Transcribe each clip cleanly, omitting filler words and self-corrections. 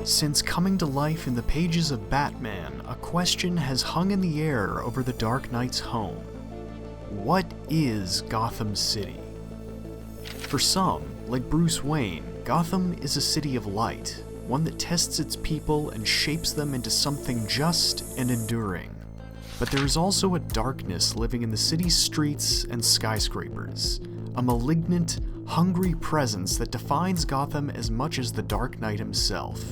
Since coming to life in the pages of Batman, a question has hung in the air over the Dark Knight's home. What is Gotham City? For some, like Bruce Wayne, Gotham is a city of light, one that tests its people and shapes them into something just and enduring. But there is also a darkness living in the city's streets and skyscrapers, a malignant, hungry presence that defines Gotham as much as the Dark Knight himself.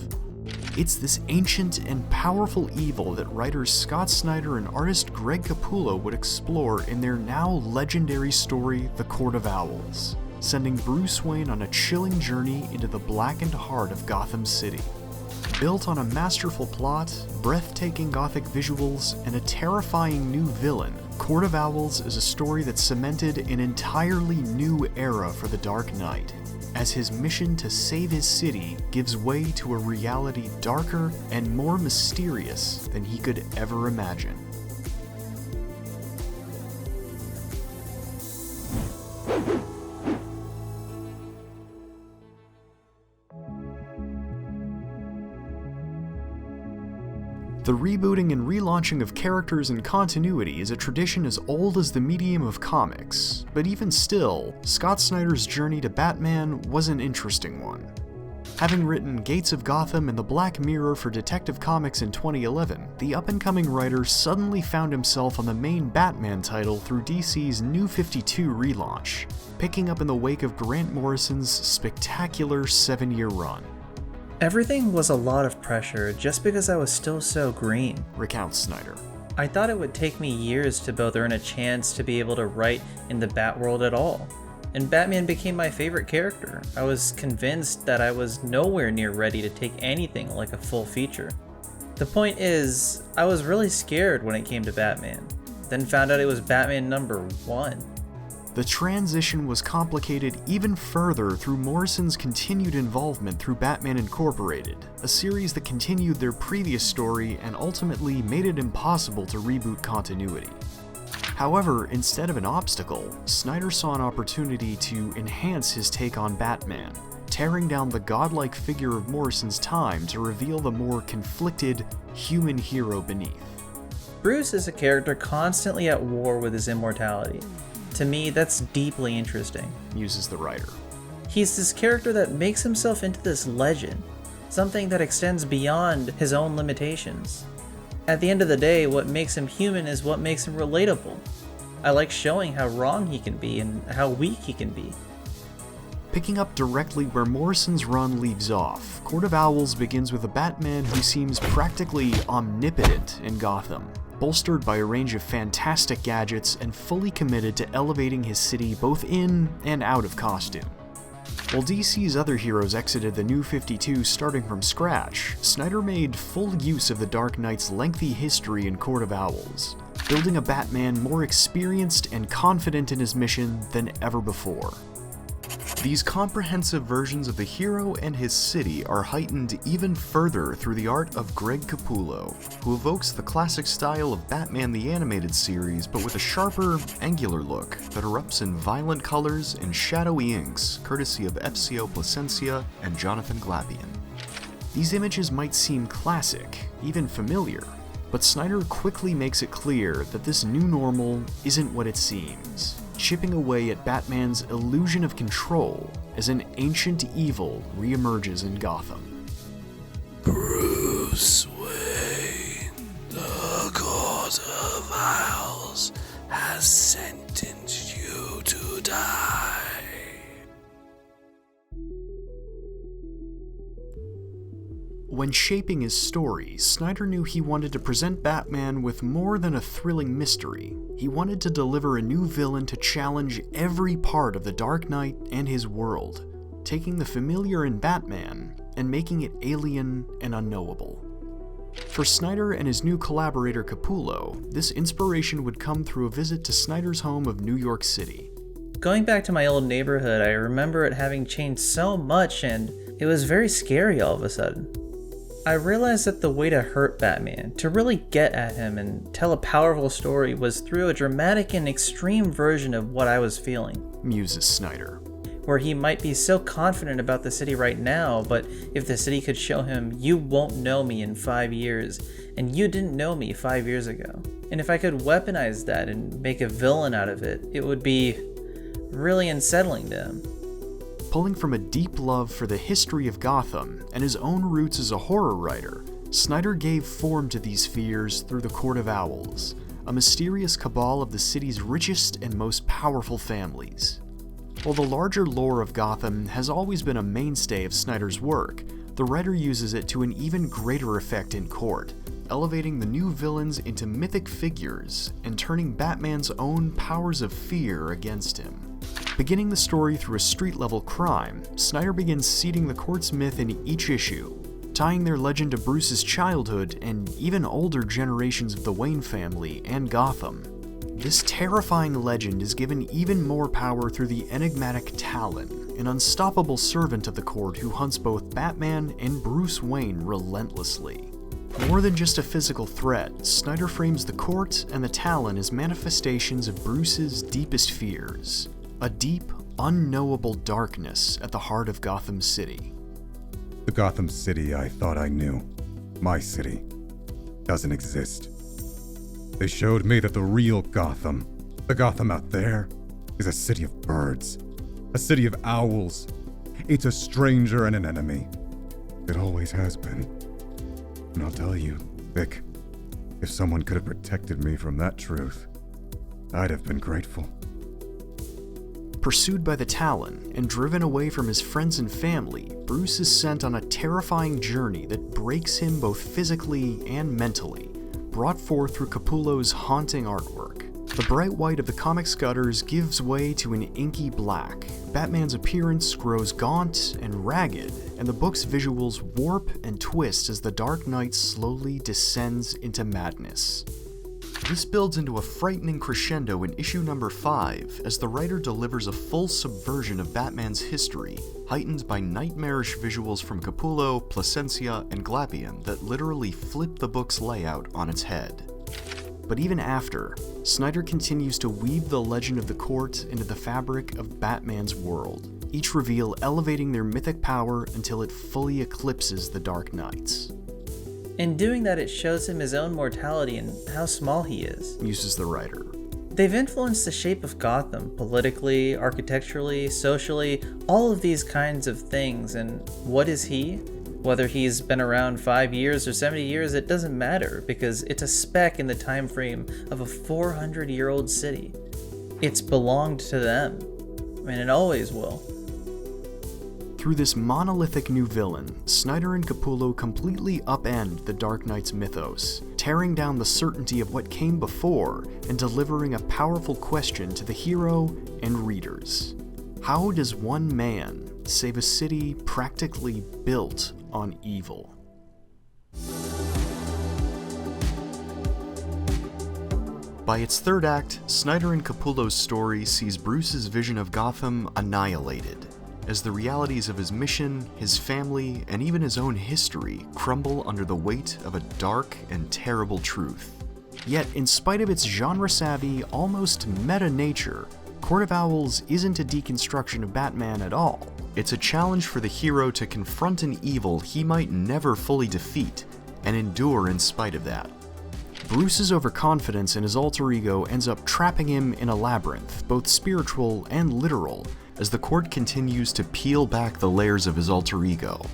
It's this ancient and powerful evil that writers Scott Snyder and artist Greg Capullo would explore in their now legendary story, The Court of Owls, sending Bruce Wayne on a chilling journey into the blackened heart of Gotham City. Built on a masterful plot, breathtaking gothic visuals, and a terrifying new villain, Court of Owls is a story that cemented an entirely new era for the Dark Knight, as his mission to save his city gives way to a reality darker and more mysterious than he could ever imagine. The rebooting and relaunching of characters and continuity is a tradition as old as the medium of comics, but even still, Scott Snyder's journey to Batman was an interesting one. Having written Gates of Gotham and The Black Mirror for Detective Comics in 2011, the up-and-coming writer suddenly found himself on the main Batman title through DC's New 52 relaunch, picking up in the wake of Grant Morrison's spectacular 7-year run. Everything was a lot of pressure just because I was still so green, recounts Snyder. I thought it would take me years to both earn a chance to be able to write in the Batworld at all, and Batman became my favorite character. I was convinced that I was nowhere near ready to take anything like a full feature. The point is, I was really scared when it came to Batman, then found out it was Batman #1. The transition was complicated even further through Morrison's continued involvement through Batman Incorporated, a series that continued their previous story and ultimately made it impossible to reboot continuity. However, instead of an obstacle, Snyder saw an opportunity to enhance his take on Batman, tearing down the godlike figure of Morrison's time to reveal the more conflicted human hero beneath. Bruce is a character constantly at war with his immortality. To me, that's deeply interesting, muses the writer. He's this character that makes himself into this legend, something that extends beyond his own limitations. At the end of the day, what makes him human is what makes him relatable. I like showing how wrong he can be and how weak he can be. Picking up directly where Morrison's run leaves off, Court of Owls begins with a Batman who seems practically omnipotent in Gotham, bolstered by a range of fantastic gadgets and fully committed to elevating his city both in and out of costume. While DC's other heroes exited the New 52 starting from scratch, Snyder made full use of the Dark Knight's lengthy history in Court of Owls, building a Batman more experienced and confident in his mission than ever before. These comprehensive versions of the hero and his city are heightened even further through the art of Greg Capullo, who evokes the classic style of Batman the Animated Series but with a sharper, angular look that erupts in violent colors and shadowy inks, courtesy of FCO Plascencia and Jonathan Glapion. These images might seem classic, even familiar, but Snyder quickly makes it clear that this new normal isn't what it seems, chipping away at Batman's illusion of control as an ancient evil reemerges in Gotham. Bruce Wayne, the Court of Owls has sentenced you to die. When shaping his story, Snyder knew he wanted to present Batman with more than a thrilling mystery. He wanted to deliver a new villain to challenge every part of the Dark Knight and his world, taking the familiar in Batman and making it alien and unknowable. For Snyder and his new collaborator Capullo, this inspiration would come through a visit to Snyder's home of New York City. Going back to my old neighborhood, I remember it having changed so much and it was very scary all of a sudden. I realized that the way to hurt Batman, to really get at him and tell a powerful story, was through a dramatic and extreme version of what I was feeling, muses Snyder. where he might be so confident about the city right now, but if the city could show him, you won't know me in 5 years, and you didn't know me 5 years ago. And if I could weaponize that and make a villain out of it, it would be really unsettling to him. Pulling from a deep love for the history of Gotham and his own roots as a horror writer, Snyder gave form to these fears through the Court of Owls, a mysterious cabal of the city's richest and most powerful families. While the larger lore of Gotham has always been a mainstay of Snyder's work, the writer uses it to an even greater effect in court, elevating the new villains into mythic figures and turning Batman's own powers of fear against him. Beginning the story through a street-level crime, Snyder begins seeding the court's myth in each issue, tying their legend to Bruce's childhood and even older generations of the Wayne family and Gotham. This terrifying legend is given even more power through the enigmatic Talon, an unstoppable servant of the court who hunts both Batman and Bruce Wayne relentlessly. More than just a physical threat, Snyder frames the court and the Talon as manifestations of Bruce's deepest fears, a deep, unknowable darkness at the heart of Gotham City. The Gotham City I thought I knew, my city, doesn't exist. They showed me that the real Gotham, the Gotham out there, is a city of birds, a city of owls. It's a stranger and an enemy. It always has been. And I'll tell you, Vic, if someone could have protected me from that truth, I'd have been grateful. Pursued by the Talon and driven away from his friends and family, Bruce is sent on a terrifying journey that breaks him both physically and mentally, brought forth through Capullo's haunting artwork. The bright white of the comic's gutters gives way to an inky black. Batman's appearance grows gaunt and ragged, and the book's visuals warp and twist as the Dark Knight slowly descends into madness. This builds into a frightening crescendo in issue number 5 as the writer delivers a full subversion of Batman's history, heightened by nightmarish visuals from Capullo, Plascencia, and Glapion that literally flip the book's layout on its head. But even after, Snyder continues to weave the legend of the court into the fabric of Batman's world, each reveal elevating their mythic power until it fully eclipses the Dark Knight's. In doing that, it shows him his own mortality and how small he is, Muses the writer. They've influenced the shape of Gotham, politically, architecturally, socially, all of these kinds of things, and what is he? Whether he's been around 5 years or 70 years, it doesn't matter, because it's a speck in the time frame of a 400-year-old city. It's belonged to them, and it always will. Through this monolithic new villain, Snyder and Capullo completely upend the Dark Knight's mythos, tearing down the certainty of what came before and delivering a powerful question to the hero and readers. How does one man save a city practically built on evil? By its third act, Snyder and Capullo's story sees Bruce's vision of Gotham annihilated, as the realities of his mission, his family, and even his own history crumble under the weight of a dark and terrible truth. Yet, in spite of its genre-savvy, almost meta nature, Court of Owls isn't a deconstruction of Batman at all. It's a challenge for the hero to confront an evil he might never fully defeat, and endure in spite of that. Bruce's overconfidence in his alter ego ends up trapping him in a labyrinth, both spiritual and literal, as the court continues to peel back the layers of his alter ego.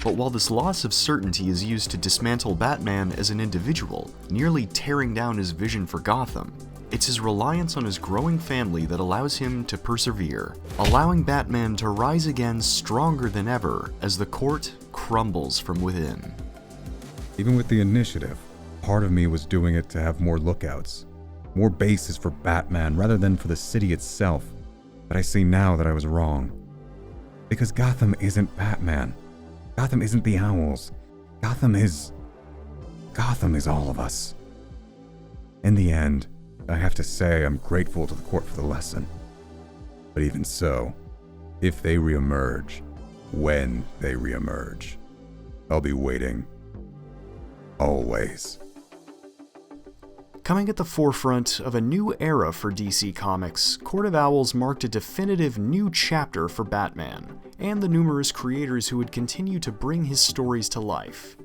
But while this loss of certainty is used to dismantle Batman as an individual, nearly tearing down his vision for Gotham, it's his reliance on his growing family that allows him to persevere, allowing Batman to rise again stronger than ever as the court crumbles from within. Even with the initiative, part of me was doing it to have more lookouts, more bases for Batman rather than for the city itself. But I see now that I was wrong. Because Gotham isn't Batman. Gotham isn't the Owls. Gotham is all of us. In the end, I have to say I'm grateful to the court for the lesson. But even so, if they reemerge, when they reemerge, I'll be waiting. Always. Coming at the forefront of a new era for DC Comics, Court of Owls marked a definitive new chapter for Batman, and the numerous creators who would continue to bring his stories to life.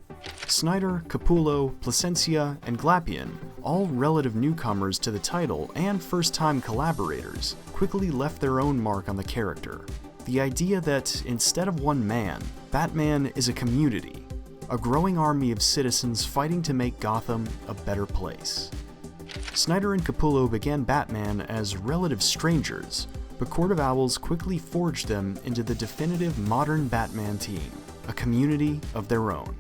Snyder, Capullo, Plascencia, and Glapion, all relative newcomers to the title and first-time collaborators, quickly left their own mark on the character. The idea that, instead of one man, Batman is a community, a growing army of citizens fighting to make Gotham a better place. Snyder and Capullo began Batman as relative strangers, but Court of Owls quickly forged them into the definitive modern Batman team, a community of their own.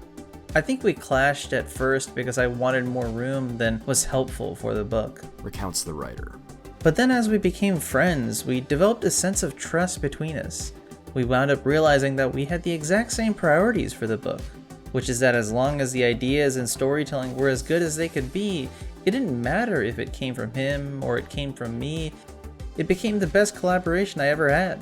I think we clashed at first because I wanted more room than was helpful for the book, recounts the writer. But then as we became friends, we developed a sense of trust between us. We wound up realizing that we had the exact same priorities for the book, which is that as long as the ideas and storytelling were as good as they could be, it didn't matter if it came from him or it came from me. It became the best collaboration I ever had.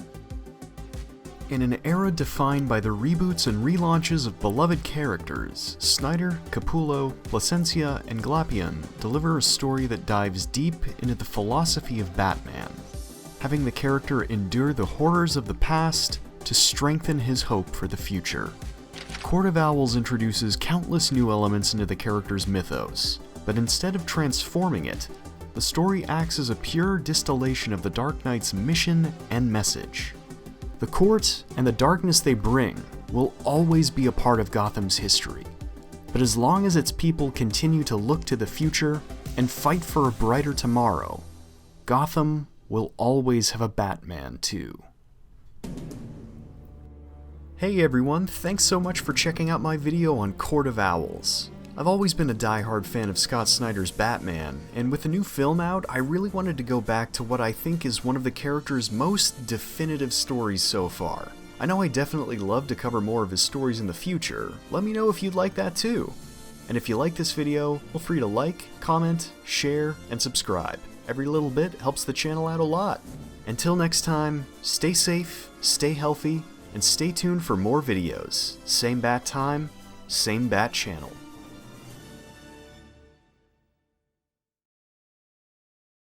In an era defined by the reboots and relaunches of beloved characters, Snyder, Capullo, Plascencia, and Glapion deliver a story that dives deep into the philosophy of Batman, having the character endure the horrors of the past to strengthen his hope for the future. Court of Owls introduces countless new elements into the character's mythos, but instead of transforming it, the story acts as a pure distillation of the Dark Knight's mission and message. The court and the darkness they bring will always be a part of Gotham's history, but as long as its people continue to look to the future and fight for a brighter tomorrow, Gotham will always have a Batman too. Hey everyone, thanks so much for checking out my video on Court of Owls. I've always been a die-hard fan of Scott Snyder's Batman, and with the new film out, I really wanted to go back to what I think is one of the character's most definitive stories so far. I know I definitely love to cover more of his stories in the future. Let me know if you'd like that too. And if you like this video, feel free to like, comment, share, and subscribe. Every little bit helps the channel out a lot. Until next time, stay safe, stay healthy, and stay tuned for more videos. Same bat time, same bat channel.